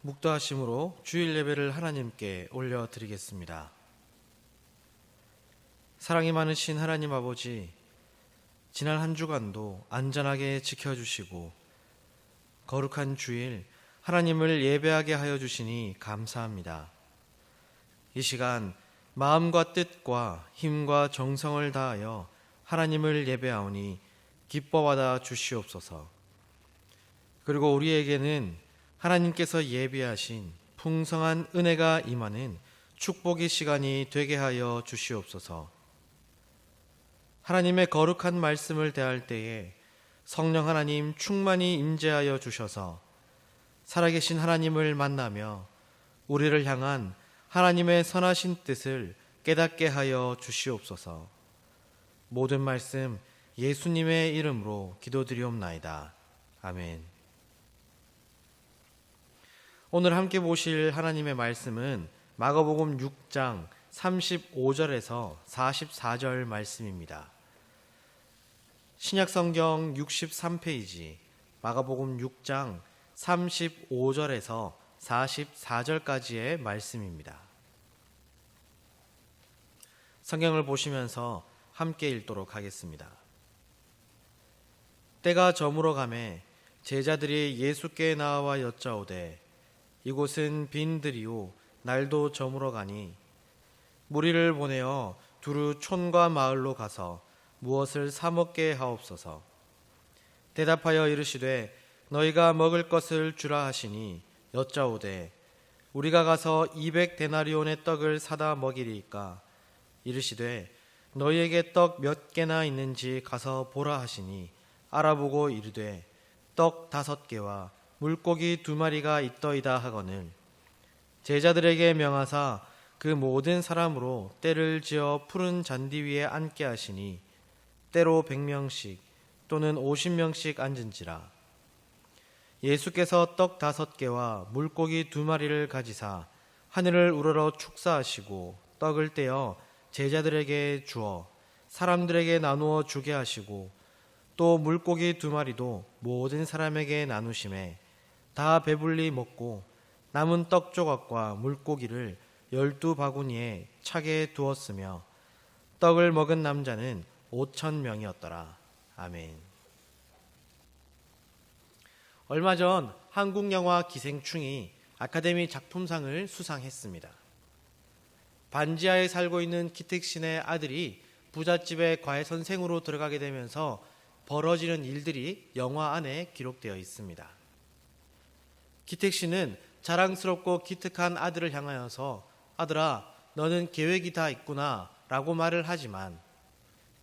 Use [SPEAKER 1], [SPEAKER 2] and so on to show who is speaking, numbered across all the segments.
[SPEAKER 1] 묵도하심으로 주일 예배를 하나님께 올려드리겠습니다. 사랑이 많으신 하나님 아버지, 지난 한 주간도 안전하게 지켜주시고 거룩한 주일 하나님을 예배하게 하여 주시니 감사합니다. 이 시간 마음과 뜻과 힘과 정성을 다하여 하나님을 예배하오니 기뻐받아 주시옵소서. 그리고 우리에게는 하나님께서 예비하신 풍성한 은혜가 임하는 축복의 시간이 되게 하여 주시옵소서. 하나님의 거룩한 말씀을 대할 때에 성령 하나님 충만히 임재하여 주셔서 살아계신 하나님을 만나며 우리를 향한 하나님의 선하신 뜻을 깨닫게 하여 주시옵소서. 모든 말씀 예수님의 이름으로 기도드리옵나이다. 아멘. 오늘 함께 보실 하나님의 말씀은 마가복음 6장 35절에서 44절 말씀입니다. 신약성경 63페이지 마가복음 6장 35절에서 44절까지의 말씀입니다. 성경을 보시면서 함께 읽도록 하겠습니다. 때가 저물어 가매 제자들이 예수께 나와 여짜오되 이곳은 빈들이요 날도 저물어 가니 무리를 보내어 두루 촌과 마을로 가서 무엇을 사 먹게 하옵소서. 대답하여 이르시되 너희가 먹을 것을 주라 하시니 여짜오되 우리가 가서 200데나리온의 떡을 사다 먹이리이까. 이르시되 너희에게 떡 몇 개나 있는지 가서 보라 하시니 알아보고 이르되 떡 5개와 물고기 2마리가 있더이다 하거늘 제자들에게 명하사 그 모든 사람으로 때를 지어 푸른 잔디 위에 앉게 하시니 때로 100명씩 또는 50명씩 앉은지라. 예수께서 떡 5개와 물고기 2마리를 가지사 하늘을 우러러 축사하시고 떡을 떼어 제자들에게 주어 사람들에게 나누어 주게 하시고 또 물고기 2마리도 모든 사람에게 나누심에 다 배불리 먹고 남은 떡 조각과 물고기를 12바구니에 차게 두었으며 떡을 먹은 남자는 5,000명이었더라. 아멘. 얼마 전 한국 영화 기생충이 아카데미 작품상을 수상했습니다. 반지하에 살고 있는 기택신의 아들이 부잣집의 과외 선생으로 들어가게 되면서 벌어지는 일들이 영화 안에 기록되어 있습니다. 기택신은 자랑스럽고 기특한 아들을 향하여서 아들아, 너는 계획이 다 있구나 라고 말을 하지만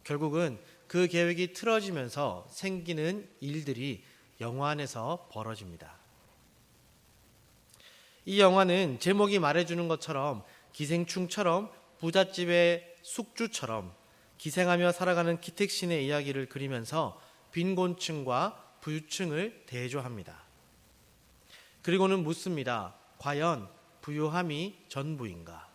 [SPEAKER 1] 결국은 그 계획이 틀어지면서 생기는 일들이 영화 안에서 벌어집니다. 이 영화는 제목이 말해주는 것처럼 기생충처럼 부잣집의 숙주처럼 기생하며 살아가는 기택신의 이야기를 그리면서 빈곤층과 부유층을 대조합니다. 그리고는 묻습니다. 과연 부유함이 전부인가?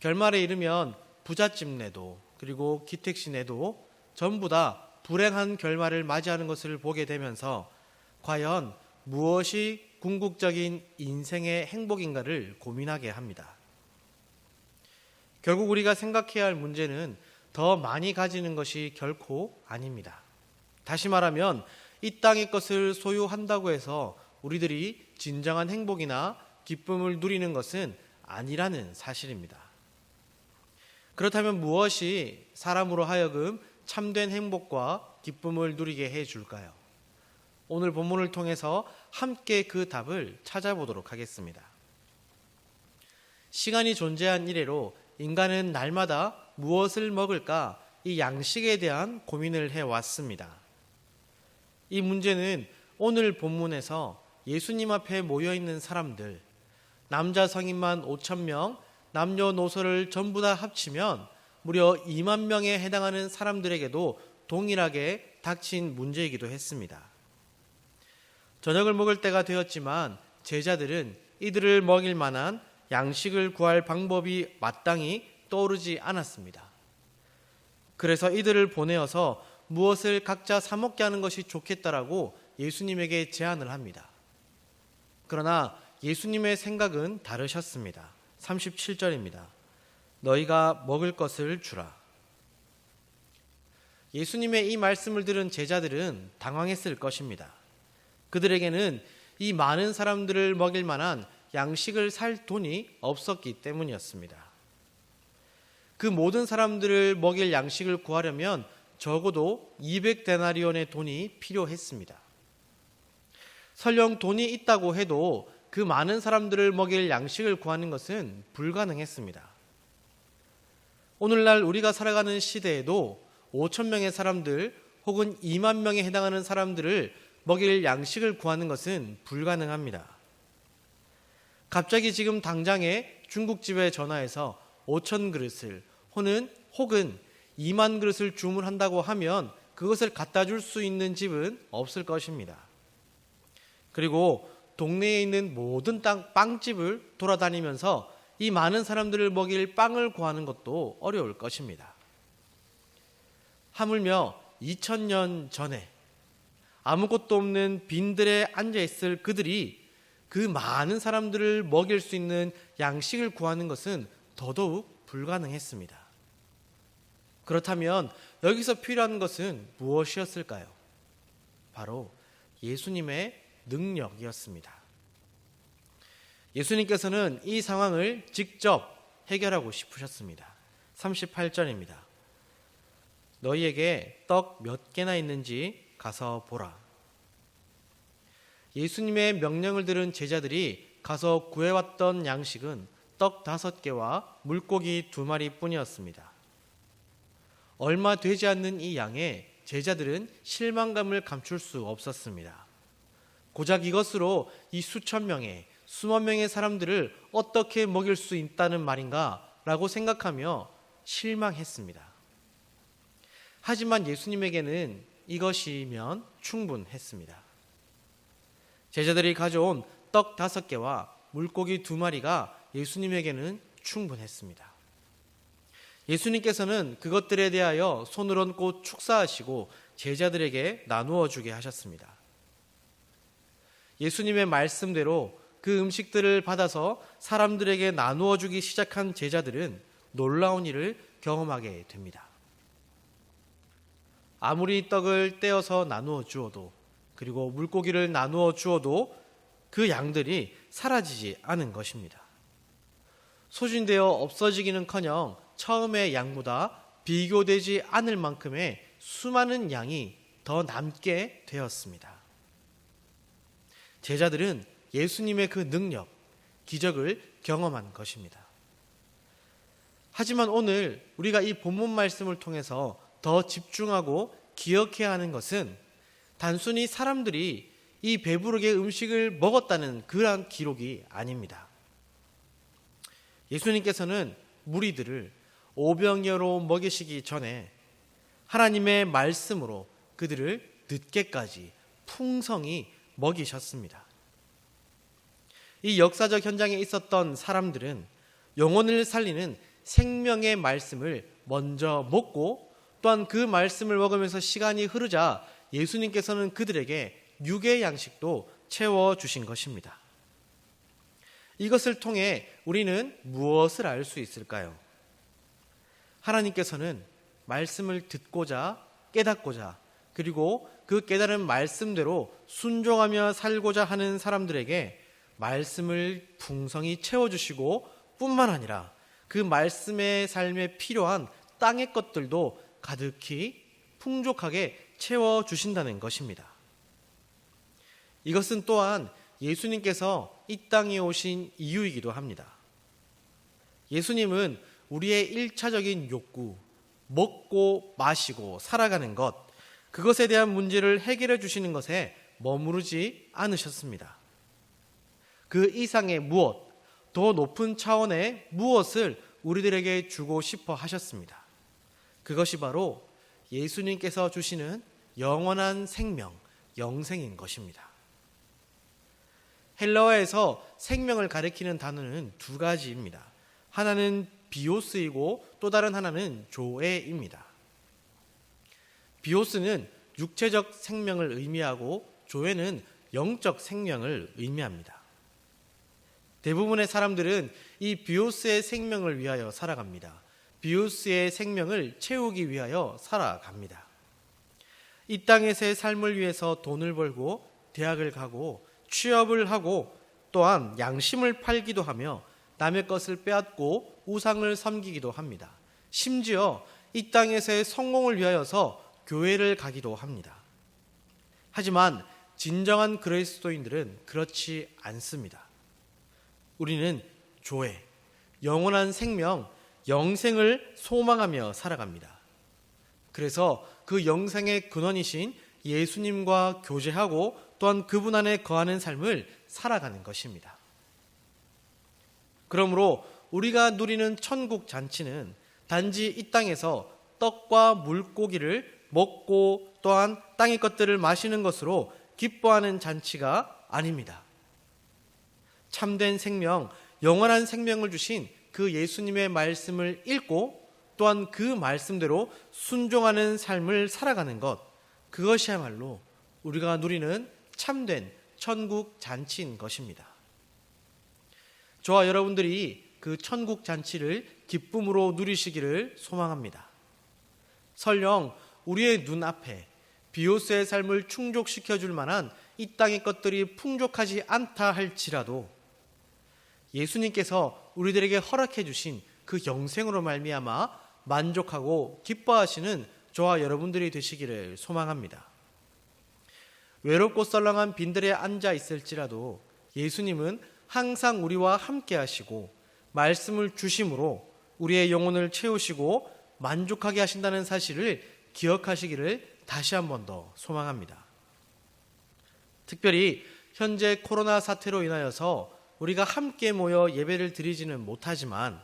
[SPEAKER 1] 결말에 이르면 부잣집네도 그리고 기택신네도 전부 다 불행한 결말을 맞이하는 것을 보게 되면서 과연 무엇이 궁극적인 인생의 행복인가를 고민하게 합니다. 결국 우리가 생각해야 할 문제는 더 많이 가지는 것이 결코 아닙니다. 다시 말하면 이 땅의 것을 소유한다고 해서 우리들이 진정한 행복이나 기쁨을 누리는 것은 아니라는 사실입니다. 그렇다면 무엇이 사람으로 하여금 참된 행복과 기쁨을 누리게 해줄까요? 오늘 본문을 통해서 함께 그 답을 찾아보도록 하겠습니다. 시간이 존재한 이래로 인간은 날마다 무엇을 먹을까 이 양식에 대한 고민을 해왔습니다. 이 문제는 오늘 본문에서 예수님 앞에 모여있는 사람들, 남자 성인만 5,000명, 남녀노소를 전부 다 합치면 무려 2만 명에 해당하는 사람들에게도 동일하게 닥친 문제이기도 했습니다. 저녁을 먹을 때가 되었지만 제자들은 이들을 먹일 만한 양식을 구할 방법이 마땅히 떠오르지 않았습니다. 그래서 이들을 보내어서 무엇을 각자 사 먹게 하는 것이 좋겠다라고 예수님에게 제안을 합니다. 그러나 예수님의 생각은 다르셨습니다. 37절입니다. 너희가 먹을 것을 주라. 예수님의 이 말씀을 들은 제자들은 당황했을 것입니다. 그들에게는 이 많은 사람들을 먹일 만한 양식을 살 돈이 없었기 때문이었습니다. 그 모든 사람들을 먹일 양식을 구하려면 적어도 200데나리온의 돈이 필요했습니다. 설령 돈이 있다고 해도 그 많은 사람들을 먹일 양식을 구하는 것은 불가능했습니다. 오늘날 우리가 살아가는 시대에도 5천 명의 사람들 혹은 2만 명에 해당하는 사람들을 먹일 양식을 구하는 것은 불가능합니다. 갑자기 지금 당장에 중국집에 전화해서 5천 그릇을 혹은 2만 그릇을 주문한다고 하면 그것을 갖다 줄 수 있는 집은 없을 것입니다. 그리고 동네에 있는 모든 빵집을 돌아다니면서 이 많은 사람들을 먹일 빵을 구하는 것도 어려울 것입니다. 하물며 2000년 전에 아무것도 없는 빈들에 앉아있을 그들이 그 많은 사람들을 먹일 수 있는 양식을 구하는 것은 더더욱 불가능했습니다. 그렇다면 여기서 필요한 것은 무엇이었을까요? 바로 예수님의 능력이었습니다. 예수님께서는 이 상황을 직접 해결하고 싶으셨습니다. 38절입니다. 너희에게 떡 몇 개나 있는지 가서 보라. 예수님의 명령을 들은 제자들이 가서 구해왔던 양식은 떡 5개와 물고기 2마리 뿐이었습니다. 얼마 되지 않는 이 양에 제자들은 실망감을 감출 수 없었습니다. 고작 이것으로 이 수천 명의 수만 명의 사람들을 어떻게 먹일 수 있다는 말인가 라고 생각하며 실망했습니다. 하지만 예수님에게는 이것이면 충분했습니다. 제자들이 가져온 떡 5개와 물고기 2마리가 예수님에게는 충분했습니다. 예수님께서는 그것들에 대하여 손을 얹고 축사하시고 제자들에게 나누어 주게 하셨습니다. 예수님의 말씀대로 그 음식들을 받아서 사람들에게 나누어 주기 시작한 제자들은 놀라운 일을 경험하게 됩니다. 아무리 떡을 떼어서 나누어 주어도 그리고 물고기를 나누어 주어도 그 양들이 사라지지 않은 것입니다. 소진되어 없어지기는커녕 처음의 양보다 비교되지 않을 만큼의 수많은 양이 더 남게 되었습니다. 제자들은 예수님의 그 능력, 기적을 경험한 것입니다. 하지만 오늘 우리가 이 본문 말씀을 통해서 더 집중하고 기억해야 하는 것은 단순히 사람들이 이 배부르게 음식을 먹었다는 그러한 기록이 아닙니다. 예수님께서는 무리들을 오병이어로 먹이시기 전에 하나님의 말씀으로 그들을 늦게까지 풍성히 먹이셨습니다. 이 역사적 현장에 있었던 사람들은 영혼을 살리는 생명의 말씀을 먼저 먹고 또한 그 말씀을 먹으면서 시간이 흐르자 예수님께서는 그들에게 육의 양식도 채워주신 것입니다. 이것을 통해 우리는 무엇을 알 수 있을까요? 하나님께서는 말씀을 듣고자 깨닫고자 그리고 그 깨달은 말씀대로 순종하며 살고자 하는 사람들에게 말씀을 풍성히 채워주시고 뿐만 아니라 그 말씀의 삶에 필요한 땅의 것들도 가득히 풍족하게 채워주신다는 것입니다. 이것은 또한 예수님께서 이 땅에 오신 이유이기도 합니다. 예수님은 우리의 1차적인 욕구, 먹고 마시고 살아가는 것, 그것에 대한 문제를 해결해 주시는 것에 머무르지 않으셨습니다. 그 이상의 무엇, 더 높은 차원의 무엇을 우리들에게 주고 싶어 하셨습니다. 그것이 바로 예수님께서 주시는 영원한 생명, 영생인 것입니다. 헬라어에서 생명을 가리키는 단어는 2가지입니다. 하나는 비오스이고 또 다른 하나는 조에입니다. 비오스는 육체적 생명을 의미하고 조에는 영적 생명을 의미합니다. 대부분의 사람들은 이 비오스의 생명을 위하여 살아갑니다. 비오스의 생명을 채우기 위하여 살아갑니다. 이 땅에서의 삶을 위해서 돈을 벌고 대학을 가고 취업을 하고 또한 양심을 팔기도 하며 남의 것을 빼앗고 우상을 섬기기도 합니다. 심지어 이 땅에서의 성공을 위하여서 교회를 가기도 합니다. 하지만 진정한 그리스도인들은 그렇지 않습니다. 우리는 조회, 영원한 생명, 영생을 소망하며 살아갑니다. 그래서 그 영생의 근원이신 예수님과 교제하고 또한 그분 안에 거하는 삶을 살아가는 것입니다. 그러므로 우리가 누리는 천국 잔치는 단지 이 땅에서 떡과 물고기를 먹고 또한 땅의 것들을 마시는 것으로 기뻐하는 잔치가 아닙니다. 참된 생명, 영원한 생명을 주신 그 예수님의 말씀을 읽고 또한 그 말씀대로 순종하는 삶을 살아가는 것, 그것이야말로 우리가 누리는 참된 천국 잔치인 것입니다. 저와 여러분들이 그 천국 잔치를 기쁨으로 누리시기를 소망합니다. 설령 우리의 눈앞에 비오스의 삶을 충족시켜 줄 만한 이 땅의 것들이 풍족하지 않다 할지라도 예수님께서 우리들에게 허락해 주신 그 영생으로 말미암아 만족하고 기뻐하시는 저와 여러분들이 되시기를 소망합니다. 외롭고 썰렁한 빈들에 앉아 있을지라도 예수님은 항상 우리와 함께 하시고 말씀을 주심으로 우리의 영혼을 채우시고 만족하게 하신다는 사실을 기억하시기를 다시 한 번 더 소망합니다. 특별히 현재 코로나 사태로 인하여서 우리가 함께 모여 예배를 드리지는 못하지만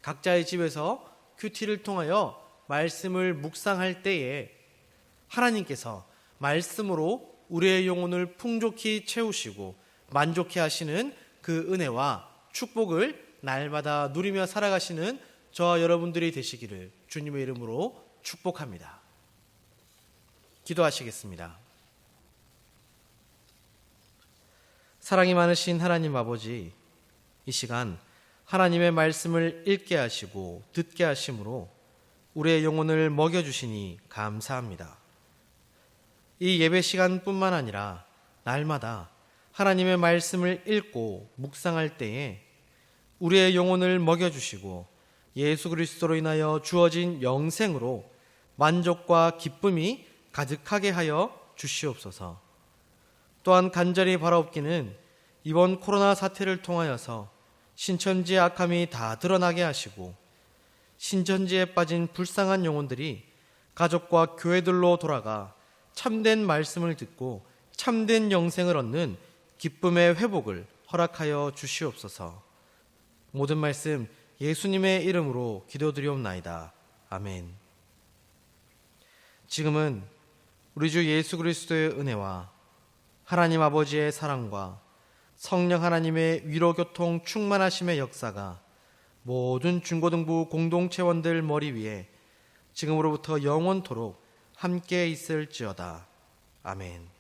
[SPEAKER 1] 각자의 집에서 큐티를 통하여 말씀을 묵상할 때에 하나님께서 말씀으로 우리의 영혼을 풍족히 채우시고 만족해 하시는 그 은혜와 축복을 날마다 누리며 살아가시는 저와 여러분들이 되시기를 주님의 이름으로 축복합니다. 기도하시겠습니다. 사랑이 많으신 하나님 아버지, 이 시간 하나님의 말씀을 읽게 하시고 듣게 하심으로 우리의 영혼을 먹여주시니 감사합니다. 이 예배 시간뿐만 아니라 날마다 하나님의 말씀을 읽고 묵상할 때에 우리의 영혼을 먹여주시고 예수 그리스도로 인하여 주어진 영생으로 만족과 기쁨이 가득하게 하여 주시옵소서. 또한 간절히 바라옵기는 이번 코로나 사태를 통하여서 신천지의 악함이 다 드러나게 하시고 신천지에 빠진 불쌍한 영혼들이 가족과 교회들로 돌아가 참된 말씀을 듣고 참된 영생을 얻는 기쁨의 회복을 허락하여 주시옵소서. 모든 말씀 예수님의 이름으로 기도드리옵나이다. 아멘. 지금은 우리 주 예수 그리스도의 은혜와 하나님 아버지의 사랑과 성령 하나님의 위로교통 충만하심의 역사가 모든 중고등부 공동체원들 머리 위에 지금으로부터 영원토록 함께 있을지어다. 아멘.